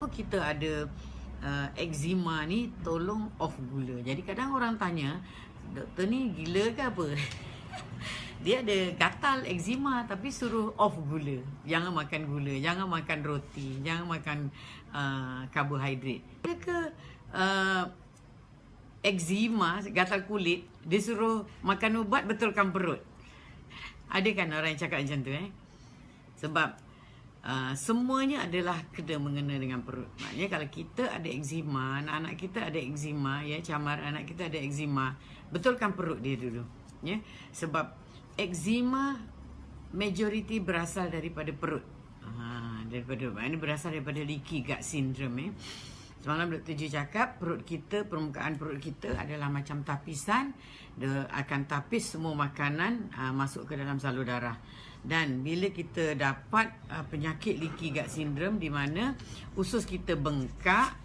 kita ada eczema ni, tolong off gula. Jadi kadang orang tanya, doktor ni gila ke apa? Dia ada gatal eczema tapi suruh off gula. Jangan makan gula, jangan makan roti, jangan makan karbohidrat. Dia ke eczema, gatal kulit, dia suruh makan ubat betulkan perut. Ada kan orang yang cakap macam tu Sebab semuanya adalah kena mengena dengan perut. Maknanya kalau kita ada eczema, anak-anak kita ada eczema, camar anak kita ada eczema, betulkan perut dia dulu. Sebab eczema majoriti berasal daripada perut. Ini berasal daripada leaky gut syndrome. Semalam Dr. Ju cakap perut kita, permukaan perut kita adalah macam tapisan. Dia akan tapis semua makanan masuk ke dalam salur darah. Dan bila kita dapat penyakit leaky gut syndrome di mana usus kita bengkak,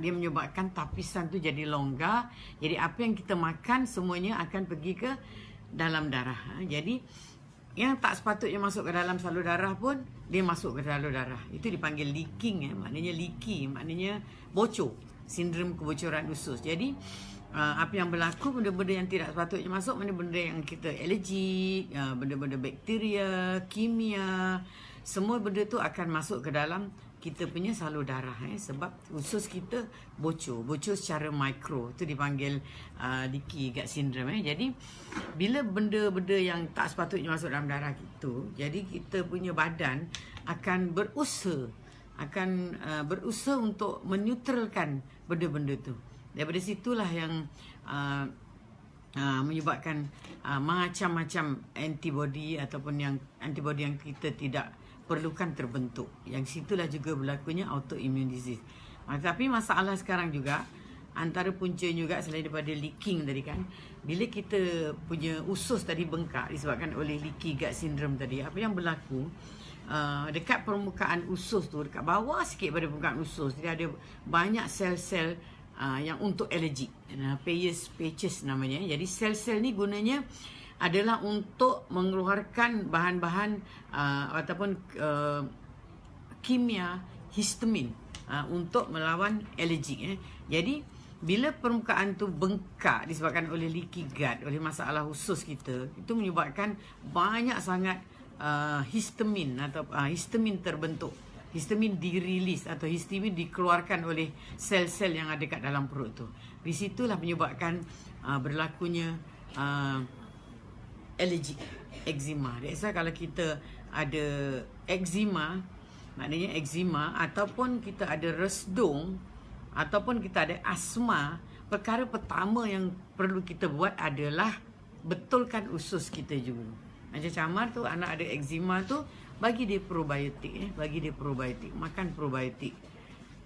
dia menyebabkan tapisan tu jadi longgar. Jadi apa yang kita makan semuanya akan pergi ke dalam darah. Jadi yang tak sepatutnya masuk ke dalam salur darah pun dia masuk ke salur darah. Itu dipanggil leaking. Maknanya leaky, maknanya bocor, sindrom kebocoran usus. Jadi apa yang berlaku, benda-benda yang tidak sepatutnya masuk, benda-benda yang kita alergik, benda-benda bakteria, kimia, semua benda tu akan masuk ke dalam kita punya salur darah. Sebab usus kita bocor secara mikro. Itu dipanggil leaky gut syndrome. Jadi bila benda-benda yang tak sepatutnya masuk dalam darah kita, jadi kita punya badan akan berusaha untuk menetralkan benda-benda tu. Daripada situlah yang menyebabkan macam-macam antibody ataupun yang antibody yang kita tidak perlukan terbentuk. Yang situlah juga berlakunya autoimmune disease. Tapi masalah sekarang juga, antara punca juga selain daripada leaking tadi kan, bila kita punya usus tadi bengkak disebabkan oleh leaky gut syndrome tadi, apa yang berlaku, dekat permukaan usus tu, dekat bawah sikit pada permukaan usus, dia ada banyak sel-sel yang untuk alergik, Peyer's namanya. Jadi sel-sel ni gunanya adalah untuk mengeluarkan bahan-bahan ataupun kimia histamin untuk melawan alergik. Jadi bila permukaan tu bengkak disebabkan oleh leaky gut, oleh masalah usus kita, itu menyebabkan banyak sangat histamin atau histamin terbentuk. Histamin dirilis atau histamin dikeluarkan oleh sel-sel yang ada kat dalam perut tu. Di situlah menyebabkan berlakunya alergik, eczema. That's why kalau kita ada eczema, maknanya eczema, ataupun kita ada resdung, ataupun kita ada asma, perkara pertama yang perlu kita buat adalah betulkan usus kita dulu. Macam camar tu, anak ada eczema tu, bagi dia probiotik. Makan probiotik.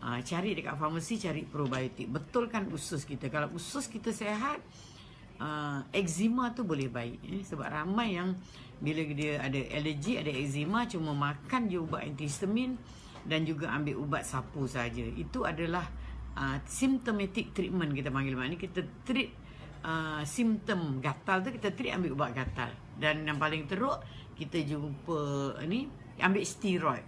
Cari dekat farmasi, cari probiotik. Betulkan usus kita. Kalau usus kita sihat, eczema tu boleh baik. Sebab ramai yang bila dia ada alergi, ada eczema, cuma makan je ubat antihistamin dan juga ambil ubat sapu saja. Itu adalah symptomatic treatment kita panggil. Maknanya kita treat simptom gatal tu, kita treat ambil ubat gatal. Dan yang paling teruk, kita jumpa ambil steroid.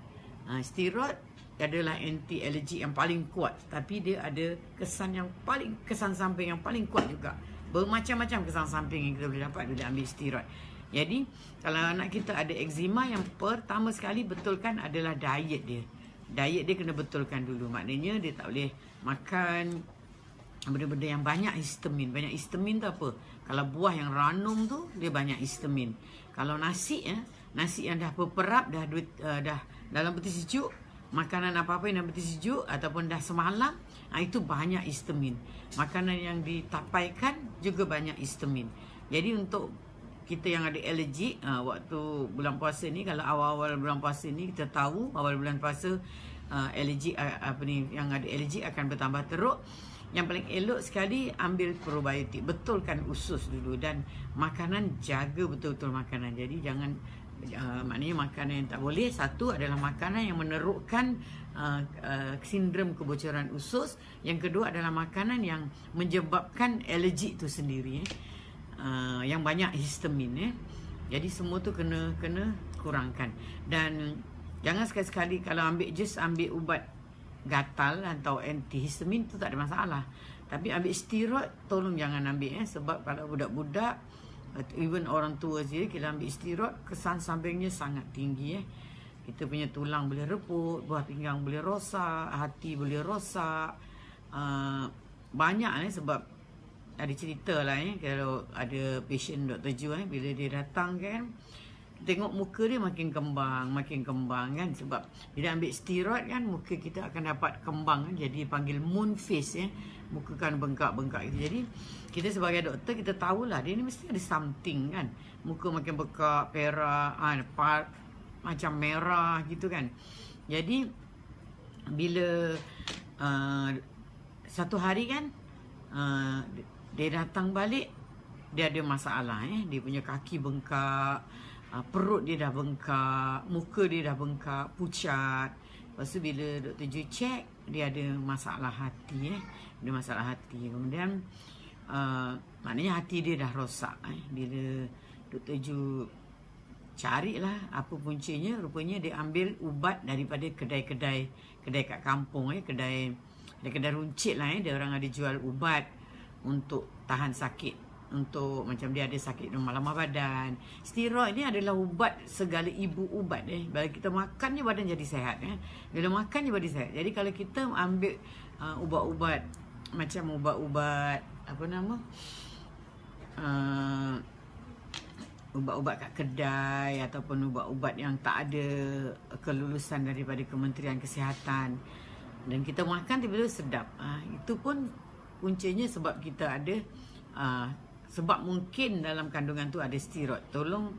Steroid adalah anti alergik yang paling kuat, tapi dia ada kesan samping yang paling kuat juga. Bermacam-macam kesan samping yang kita boleh dapat bila ambil steroid. Jadi kalau anak kita ada eczema, yang pertama sekali betulkan adalah diet dia. Diet dia kena betulkan dulu. Maknanya dia tak boleh makan benda-benda yang banyak histamin. Banyak histamin tu apa? Kalau buah yang ranum tu, dia banyak histamin. Kalau nasi yang dah berperap, dah dalam peti sejuk, makanan apa-apa yang dalam peti sejuk ataupun dah semalam, itu banyak histamin. Makanan yang ditapaikan juga banyak histamin. Jadi untuk kita yang ada alergik, waktu bulan puasa ni, kalau awal-awal bulan puasa ni, kita tahu awal bulan puasa alergik yang ada alergik akan bertambah teruk. Yang paling elok sekali, ambil probiotik, betulkan usus dulu, dan makanan, jaga betul-betul makanan. Jadi jangan maknanya makanan yang tak boleh, satu adalah makanan yang menerukkan sindrom kebocoran usus. Yang kedua adalah makanan yang menyebabkan alergi itu sendiri, yang banyak histamin. Jadi semua tu kena kurangkan. Dan jangan sekali-sekali kalau ambil ubat gatal atau antihistamin tu tak ada masalah. Tapi ambil steroid tolong jangan ambil sebab kalau budak-budak, even orang tua saja kita ambil steroid, kesan sampingnya sangat tinggi Kita punya tulang boleh reput, buah pinggang boleh rosak, hati boleh rosak. Banyak sebab ada cerita lah kalau ada patient Dr. Ju bila dia datang kan, tengok muka dia makin kembang kan, sebab bila ambil steroid kan muka kita akan dapat kembang kan, jadi panggil moon face muka kan bengkak-bengkak gitu. Jadi kita sebagai doktor kita tahulah dia ni mesti ada something kan, muka makin bekak, perak, macam merah gitu kan. Jadi bila satu hari kan dia datang balik, dia ada masalah dia punya kaki bengkak, perut dia dah bengkak, muka dia dah bengkak, pucat. Lepas tu bila Dr. Ju check, dia ada masalah hati Ada masalah hati. Kemudian maknanya hati dia dah rosak Bila Dr. Ju carilah apa puncanya, rupanya dia ambil ubat daripada kedai kat kampung kedai runcit lah dia orang ada jual ubat untuk tahan sakit, untuk macam dia ada sakit lemah badan. Steroid ni adalah ubat, segala ibu ubat Bila kita makan je badan jadi sihat Bila makan je badan sihat. Jadi kalau kita ambil ubat-ubat macam ubat-ubat apa nama, ubat-ubat kat kedai ataupun ubat-ubat yang tak ada kelulusan daripada Kementerian Kesihatan, dan kita makan tiba-tiba sedap, itu pun puncanya sebab kita ada sebab mungkin dalam kandungan tu ada steroid. Tolong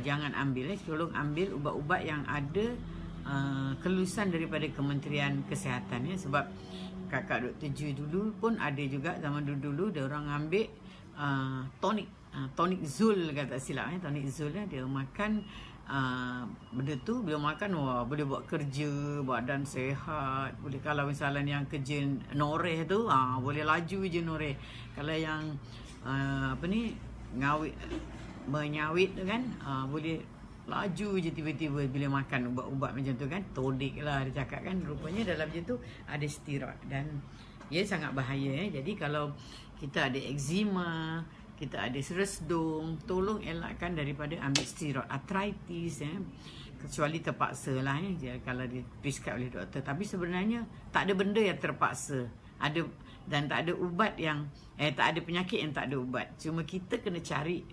jangan ambil tolong ambil ubat-ubat yang ada kelulusan daripada Kementerian Kesihatan sebab kakak Dr. Ju dulu pun ada juga, zaman dulu dia orang ambil tonic Zul kata silap tonic Zul dia makan benda tu, bila makan boleh buat kerja, badan sehat, boleh. Kalau misalnya yang kerja noreh tu boleh laju je noreh. Kalau yang menyawit tu kan boleh laju je tiba-tiba bila makan ubat-ubat macam tu kan. Todik lah dia cakap kan, rupanya dalam je tu ada steroid dan ia sangat bahaya Jadi kalau kita ada eczema, kita ada resdung, tolong elakkan daripada ambil steroid. Arthritis kecuali terpaksa lah kalau di-prescribe oleh doktor. Tapi sebenarnya tak ada benda yang terpaksa, ada dan tak ada ubat yang tak ada penyakit yang tak ada ubat. Cuma kita kena cari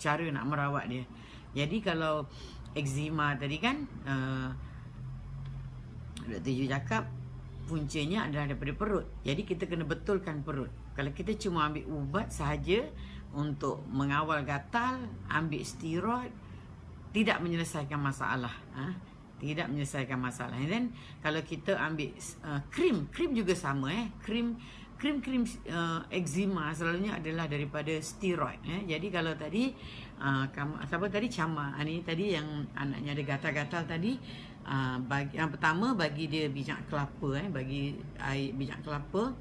cara nak merawat dia. Jadi kalau eczema tadi kan Dr. Ju cakap puncanya adalah daripada perut. Jadi kita kena betulkan perut. Kalau kita cuma ambil ubat sahaja untuk mengawal gatal, ambil steroid, tidak menyelesaikan masalah. Tidak menyelesaikan masalah. And then kalau kita ambil krim juga sama krim eczema selalunya adalah daripada steroid Jadi kalau tadi siapa tadi Cama ni tadi yang anaknya ada gatal-gatal tadi, yang pertama bagi dia minyak kelapa bagi air minyak kelapa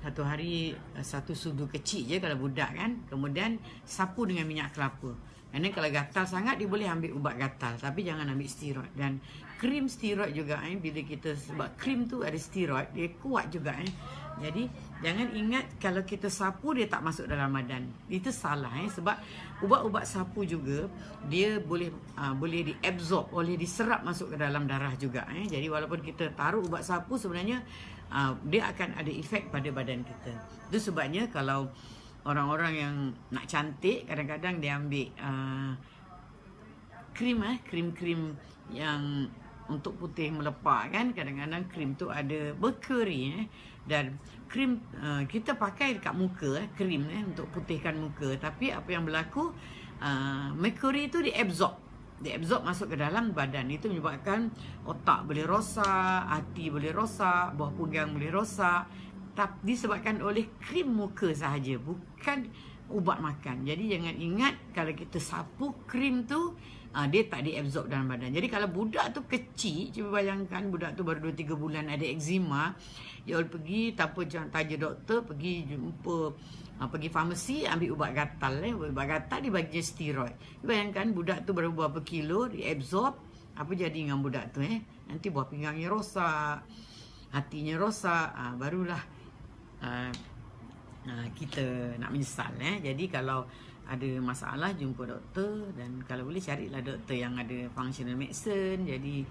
satu hari satu sudu kecil je kalau budak kan. Kemudian sapu dengan minyak kelapa. And then kalau gatal sangat dia boleh ambil ubat gatal, tapi jangan ambil steroid. Dan krim steroid juga bila kita, sebab krim tu ada steroid, dia kuat juga Jadi jangan ingat kalau kita sapu dia tak masuk dalam badan. Itu salah sebab ubat-ubat sapu juga dia boleh diabsorb, boleh diserap masuk ke dalam darah juga Jadi walaupun kita taruh ubat sapu, sebenarnya dia akan ada efek pada badan kita. Itu sebabnya kalau orang-orang yang nak cantik, kadang-kadang dia ambil krim yang untuk putih melepak kan. Kadang-kadang krim tu ada merkuri dan krim kita pakai dekat muka krim untuk putihkan muka. Tapi apa yang berlaku, merkuri tu diabsorb masuk ke dalam badan. Itu menyebabkan otak boleh rosak, hati boleh rosak, buah pinggang boleh rosak. Tapi disebabkan oleh krim muka sahaja, bukan ubat makan. Jadi jangan ingat kalau kita sapu krim tu dia tak diabsorb dalam badan. Jadi kalau budak tu kecil, cuba bayangkan budak tu baru 2-3 bulan ada eczema, you all pergi tanpa tanya doktor, pergi jumpa pergi farmasi ambil ubat gatal ubat gatal dia bagi steroid. Bayangkan budak tu baru berapa kilo diabsorb, Apa jadi dengan budak tu Nanti buah pinggangnya rosak, hatinya rosak, barulah kita nak menyesal. Jadi kalau ada masalah jumpa doktor, dan kalau boleh carilah doktor yang ada functional medicine. Jadi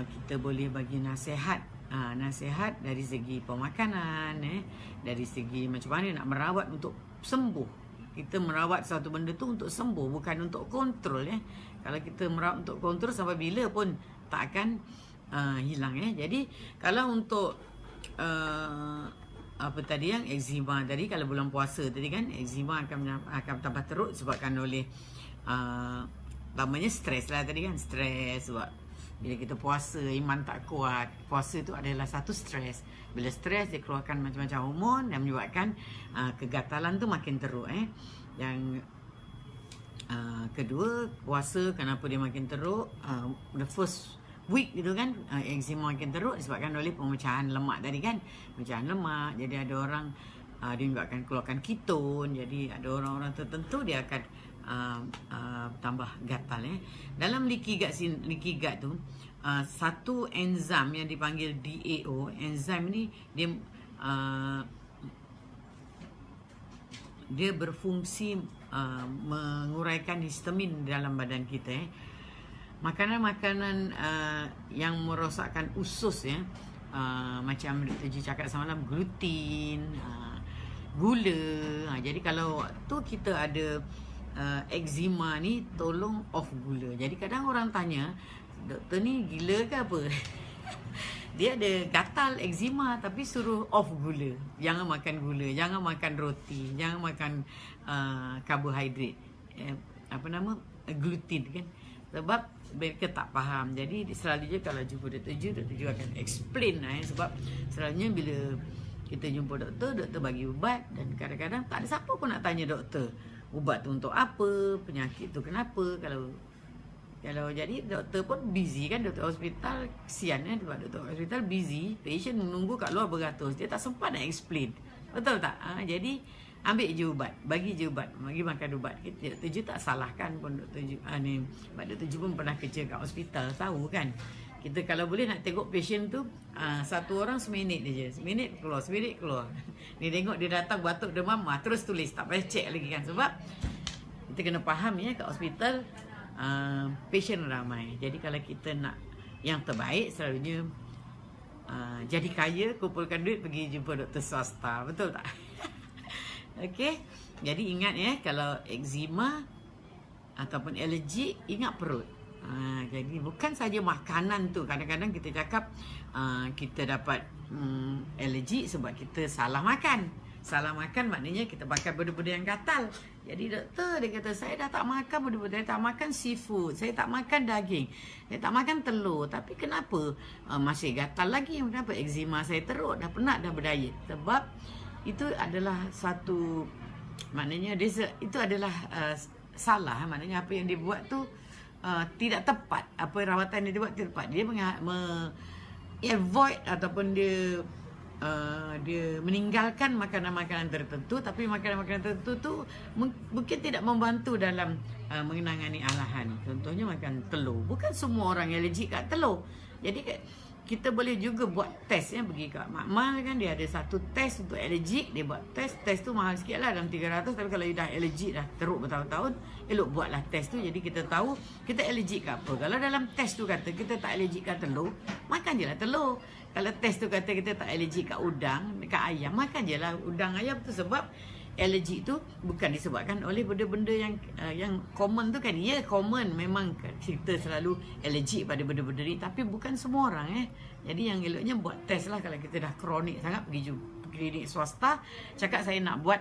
kita boleh bagi nasihat dari segi pemakanan, dari segi macam mana nak merawat untuk sembuh. Kita merawat satu benda tu untuk sembuh, bukan untuk kontrol. Kalau kita merawat untuk kontrol, sampai bila pun tak akan hilang. Jadi kalau untuk apa tadi yang eczema tadi, kalau bulan puasa tadi kan, eczema akan tambah teruk sebabkan oleh namanya stres lah tadi kan. Stres sebab bila kita puasa, iman tak kuat. Puasa tu adalah satu stres. Bila stres, dia keluarkan macam-macam hormon dan menyebabkan kegatalan tu makin teruk. Yang kedua, puasa kenapa dia makin teruk? The first week gitu kan, eczema makin teruk disebabkan oleh pemecahan lemak tadi kan. Pemecahan lemak, jadi ada orang dia menyebabkan keluarkan keton. Jadi ada orang-orang tertentu dia akan tambah gatal. Dalam leaky gut tu satu enzim yang dipanggil DAO. Enzim ni dia berfungsi menguraikan histamin dalam badan kita. Makanan-makanan yang merosakkan usus macam Dr. G cakap semalam, gluten, gula. Jadi kalau tu kita ada eczema ni, tolong off gula. Jadi kadang orang tanya, doktor ni gila ke apa? Dia ada gatal eczema tapi suruh off gula. Jangan makan gula, jangan makan roti, jangan makan karbohidrat, gluten kan. Sebab mereka tak faham. Jadi selalunya kalau jumpa Dr. Ju akan explain sebab selalunya bila kita jumpa doktor bagi ubat, dan kadang-kadang tak ada siapa pun nak tanya doktor ubat tu untuk apa, penyakit tu kenapa. Kalau jadi doktor pun busy kan, doktor hospital kesian sebab doktor hospital busy, patient menunggu kat luar beratus, dia tak sempat nak explain, betul tak? Jadi ambil je ubat, bagi je ubat, bagi makan ubat. Doktor Ju tak salahkan pun Doktor Ju ni, sebab Doktor Ju pun pernah kerja kat hospital, tahu kan. Kita kalau boleh nak tengok patient tu satu orang seminit je, seminit keluar. Ni tengok dia datang batuk demam, terus tulis, tak payah check lagi kan. Sebab kita kena faham kat hospital patient ramai. Jadi kalau kita nak yang terbaik, selalunya jadi kaya, kumpulkan duit, pergi jumpa doktor swasta, betul tak? Okey. Jadi ingat kalau eczema ataupun alergi, ingat perut. Jadi bukan saja makanan tu. Kadang-kadang kita cakap kita dapat alergi sebab kita salah makan. Salah makan maknanya kita makan benda-benda yang gatal. Jadi doktor dia kata, saya dah tak makan benda-benda, saya tak makan seafood, saya tak makan daging, saya tak makan telur. Tapi kenapa masih gatal lagi? Kenapa eczema saya teruk? Dah penat dah berdiet. Sebab itu adalah satu, maknanya itu adalah salah. Maknanya apa yang dia buat tu tidak tepat. Apa rawatan dia buat tidak tepat. Dia avoid ataupun dia meninggalkan makanan-makanan tertentu, tapi makanan-makanan tertentu tu mungkin tidak membantu dalam menangani alahan. Contohnya makan telur. Bukan semua orang alergik kat telur. Jadi kita boleh juga buat test pergi kat Makmal kan, dia ada satu test untuk alergik. Dia buat test tu mahal sikit lah, dalam 300. Tapi kalau dah alergik dah teruk bertahun-tahun, elok buatlah test tu. Jadi kita tahu kita alergik kat apa. Kalau dalam test tu kata kita tak alergik kat telur, makan je lah telur. Kalau test tu kata kita tak alergik kat udang, kat ayam, makan je lah udang ayam tu. Sebab alergik tu bukan disebabkan oleh benda-benda yang common tu kan. Ya, common, memang kita selalu alergik pada benda-benda ni, tapi bukan semua orang Jadi yang eloknya buat test lah. Kalau kita dah kronik sangat, pergi klinik swasta, cakap saya nak buat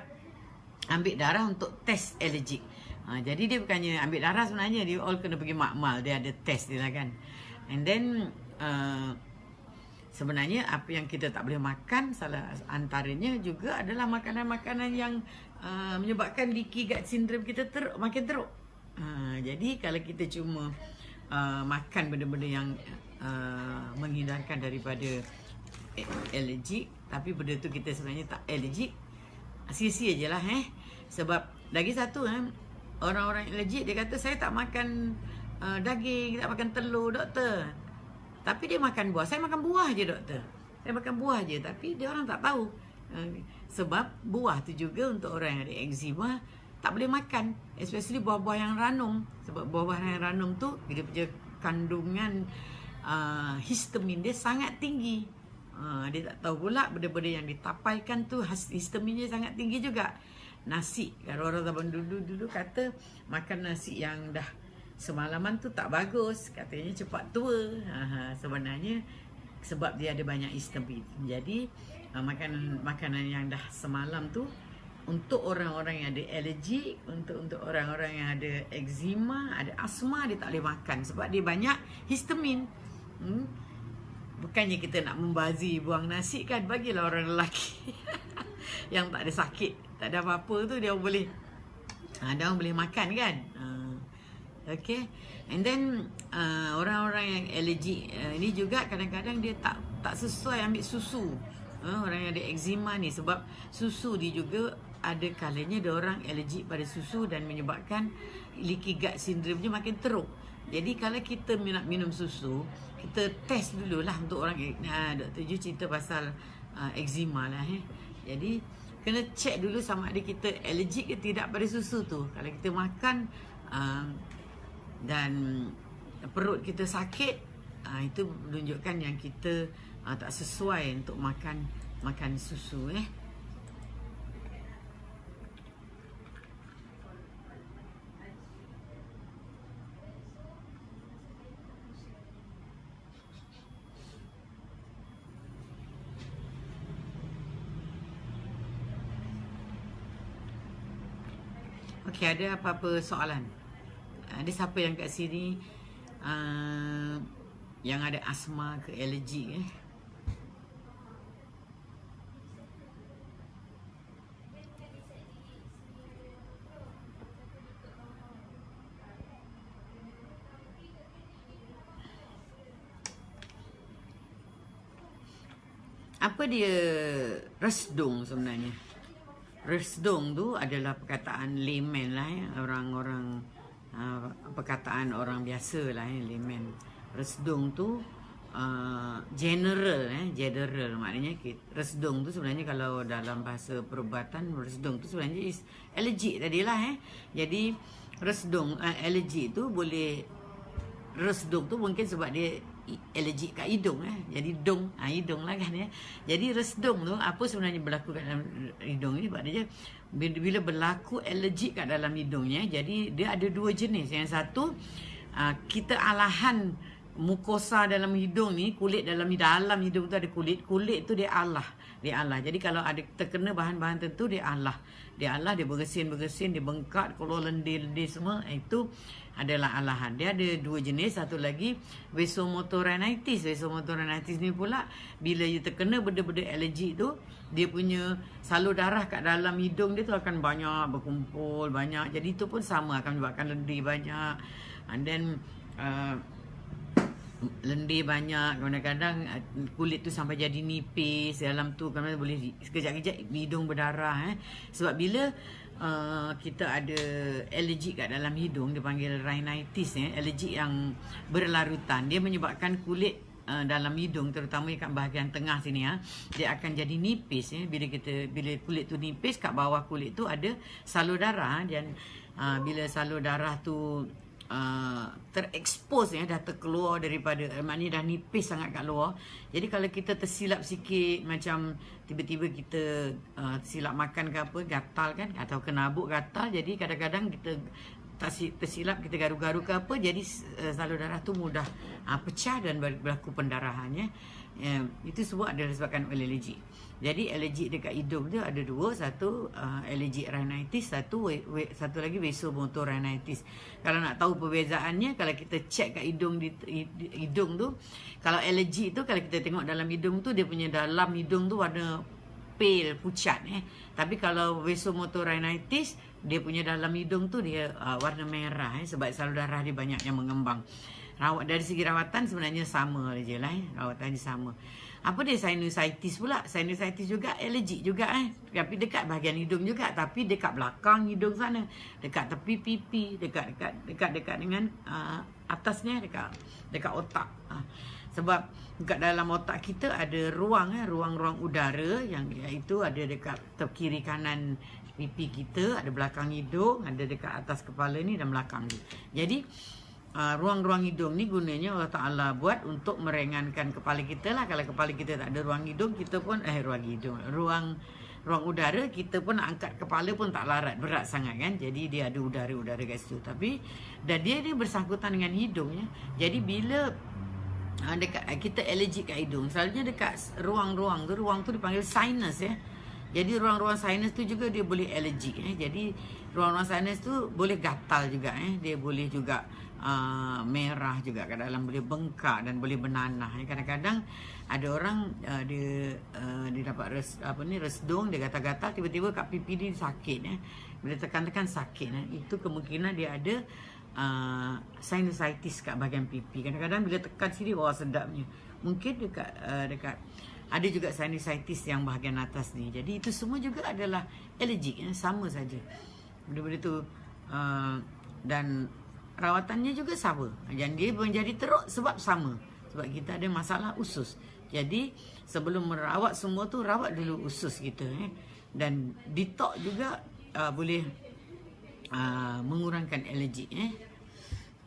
ambil darah untuk test alergik. Jadi dia bukannya ambil darah, sebenarnya dia all kena pergi Makmal, dia ada test dia lah kan. And then sebenarnya apa yang kita tak boleh makan, salah antaranya juga adalah makanan-makanan yang menyebabkan leaky gut syndrome kita makin teruk. Jadi kalau kita cuma makan benda-benda yang menghindarkan daripada alergik, tapi benda tu kita sebenarnya tak alergik, sia-sia je lah Sebab lagi satu orang-orang alergik, dia kata saya tak makan daging, tak makan telur, doktor. Tapi dia makan buah. Saya makan buah je, doktor. Saya makan buah je, tapi dia orang tak tahu. Sebab buah tu juga untuk orang yang ada eczema tak boleh makan, especially buah-buah yang ranum. Sebab buah-buah yang ranum tu dia punya kandungan histamin dia sangat tinggi. Dia tak tahu pula benda-benda yang ditapaikan tu histaminnya sangat tinggi juga. Nasi, kalau orang zaman dulu kata makan nasi yang dah semalaman tu tak bagus, katanya cepat tua. Sebenarnya sebab dia ada banyak histamin. Jadi makanan yang dah semalam tu untuk orang-orang yang ada alergi, untuk orang-orang yang ada eczema, ada asma, dia tak boleh makan sebab dia banyak histamin. Bukannya kita nak membazir buang nasi kan, bagilah orang lelaki yang tak ada sakit, tak ada apa-apa tu dia boleh makan kan. Okay. And then orang-orang yang alergi ini juga kadang-kadang dia tak sesuai ambil susu. Orang yang ada eczema ni, sebab susu dia juga ada kalanya dia orang alergi pada susu dan menyebabkan leaky gut syndrome dia makin teruk. Jadi kalau kita nak minum susu, kita test dululah untuk orang. Dr. Ju cerita pasal eczema lah. Jadi kena check dulu sama ada kita alergik ke tidak pada susu tu. Kalau kita makan dan perut kita sakit, itu menunjukkan yang kita tak sesuai untuk makan susu. Okey, ada apa-apa soalan? Ada siapa yang kat sini yang ada asma ke alergi Apa dia resdung sebenarnya? Resdung tu adalah perkataan layman lah, orang-orang perkataan orang biasa lah, layman. Resdung tu general, general maknanya resdung tu sebenarnya kalau dalam bahasa perubatan, resdung tu sebenarnya is allergic tadilah. Jadi resdung allergic tu boleh, resdung tu mungkin sebab dia alergik kat hidung jadi hidung lah kan Jadi resdung tu apa sebenarnya berlaku kat dalam hidung ni, maknanya bila berlaku alergik kat dalam hidungnya, jadi dia ada dua jenis. Yang satu kita alahan mukosa dalam hidung ni, kulit dalam hidung tu ada kulit tu dia alah. Jadi kalau ada terkena bahan-bahan tertentu dia alah, dia bergesin, dia bengkak, keluar lendir semua, itu adalah alahan. Dia ada dua jenis. Satu lagi vasomotor rhinitis. Vasomotor rhinitis ni pula bila dia terkena benda-benda alergi tu, dia punya salur darah kat dalam hidung dia tu akan banyak berkumpul banyak. Jadi itu pun sama akan menyebabkan lendir banyak. And then lendir banyak, kadang-kadang kulit tu sampai jadi nipis dalam tu, kadang boleh sekejap-kejap hidung berdarah sebab bila kita ada alergi kat dalam hidung, dia panggil rhinitis, alergi yang berlarutan. Dia menyebabkan kulit dalam hidung, terutama kat bahagian tengah sini dia akan jadi nipis. Bila kulit tu nipis, kat bawah kulit tu ada salur darah, dan bila salur darah tu terekspos, dah terkeluar daripada, maknanya dah nipis sangat kat luar. Jadi kalau kita tersilap sikit, macam tiba-tiba kita silap makan ke apa, gatal kan, atau kenabuk gatal, jadi kadang-kadang kita tersilap, kita garu-garu ke apa, jadi salur darah tu mudah pecah dan berlaku pendarahannya. Itu semua adalah disebabkan oleh alergi. Jadi alergi dekat hidung tu ada dua, satu alergi rhinitis, satu lagi vasomotor rhinitis. Kalau nak tahu perbezaannya, kalau kita cek kat hidung hidung tu, kalau alergi tu, kalau kita tengok dalam hidung tu, dia punya dalam hidung tu warna pale, pucat. Tapi kalau vasomotor rhinitis, dia punya dalam hidung tu dia warna merah, sebab salur darah dia banyak yang mengembang. Dari segi rawatan sebenarnya sama je lah. Rawatannya sama. Apa dia sinusitis pula? Sinusitis juga, alergik juga Tapi dekat bahagian hidung juga, tapi dekat belakang hidung sana, dekat tepi pipi, dekat dengan atasnya, dekat otak. Sebab dekat dalam otak kita ada ruang udara yang iaitu ada dekat kiri kanan pipi kita, ada belakang hidung, ada dekat atas kepala ni dan belakang ni. Jadi ruang-ruang hidung ni gunanya Allah Ta'ala buat untuk meringankan kepala kita lah. Kalau kepala kita tak ada ruang hidung, kita pun ruang udara, kita pun nak angkat kepala pun tak larat, berat sangat kan. Jadi dia ada udara-udara kat situ. Tapi dan dia ni bersangkutan dengan hidung ya. Jadi bila dekat kita alergik kat hidung, selalunya dekat ruang tu dipanggil sinus ya. Jadi ruang-ruang sinus tu juga dia boleh alergik Jadi ruang-ruang sinus tu boleh gatal juga Dia boleh juga merah juga kat dalam, boleh bengkak dan boleh bernanah. Kadang-kadang ada orang dia dapat resdung, dia gatal-gatal, tiba-tiba kat pipi dia sakit Bila tekan-tekan sakit Itu kemungkinan dia ada sinusitis kat bahagian pipi. Kadang-kadang bila tekan sini, wah sedapnya. Mungkin dekat ada juga sinusitis yang bahagian atas ni. Jadi itu semua juga adalah alergik sama saja. Benda-benda tu dan rawatannya juga sama. Dan dia menjadi teruk sebab sama. Sebab kita ada masalah usus. Jadi sebelum merawat semua tu, rawat dulu usus kita Dan detox juga boleh mengurangkan alergik